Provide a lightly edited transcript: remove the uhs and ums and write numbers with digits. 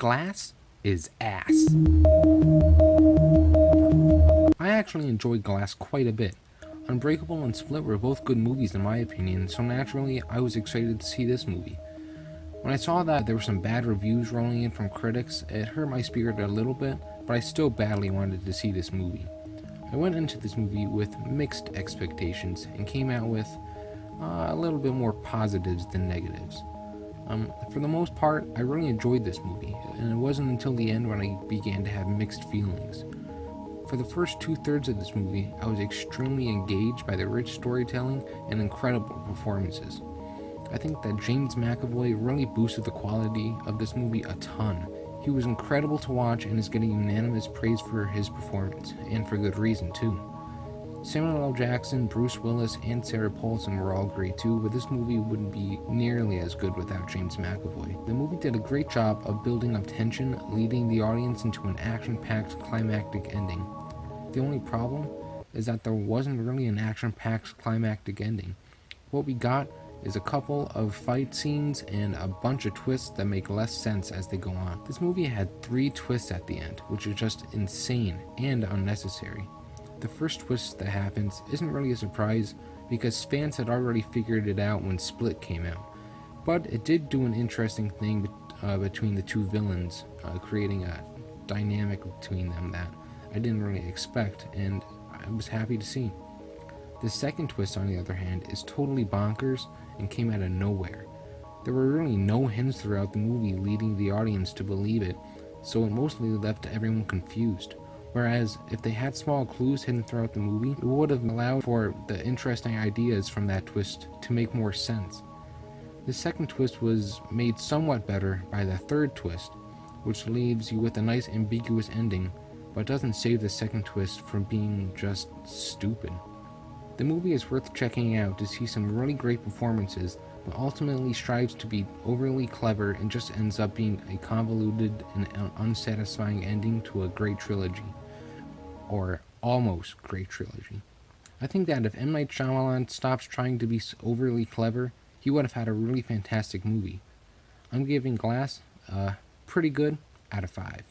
Glass is ass. I actually enjoyed Glass quite a bit. Unbreakable and Split were both good movies in my opinion, so naturally I was excited to see this movie. When I saw that there were some bad reviews rolling in from critics, it hurt my spirit a little bit, but I still badly wanted to see this movie. I went into this movie with mixed expectations and came out with a little bit more positives than negatives. For the most part, I really enjoyed this movie, and it wasn't until the end when I began to have mixed feelings. For the first 2/3 of this movie, I was extremely engaged by the rich storytelling and incredible performances. I think that James McAvoy really boosted the quality of this movie a ton. He was incredible to watch and is getting unanimous praise for his performance, and for good reason too. Samuel L. Jackson, Bruce Willis, and Sarah Paulson were all great too, but this movie wouldn't be nearly as good without James McAvoy. The movie did a great job of building up tension, leading the audience into an action-packed climactic ending. The only problem is that there wasn't really an action-packed climactic ending. What we got is a couple of fight scenes and a bunch of twists that make less sense as they go on. This movie had 3 twists at the end, which is just insane and unnecessary. The first twist that happens isn't really a surprise because fans had already figured it out when Split came out, but it did do an interesting thing between the two villains, creating a dynamic between them that I didn't really expect, and I was happy to see. The second twist, on the other hand, is totally bonkers and came out of nowhere. There were really no hints throughout the movie leading the audience to believe it, so it mostly left everyone confused. Whereas, if they had small clues hidden throughout the movie, it would have allowed for the interesting ideas from that twist to make more sense. The second twist was made somewhat better by the third twist, which leaves you with a nice ambiguous ending, but doesn't save the second twist from being just stupid. The movie is worth checking out to see some really great performances, but ultimately strives to be overly clever and just ends up being a convoluted and unsatisfying ending to a great trilogy. Or almost great trilogy. I think that if M. Night Shyamalan stops trying to be overly clever, he would have had a really fantastic movie. I'm giving Glass pretty good out of 5.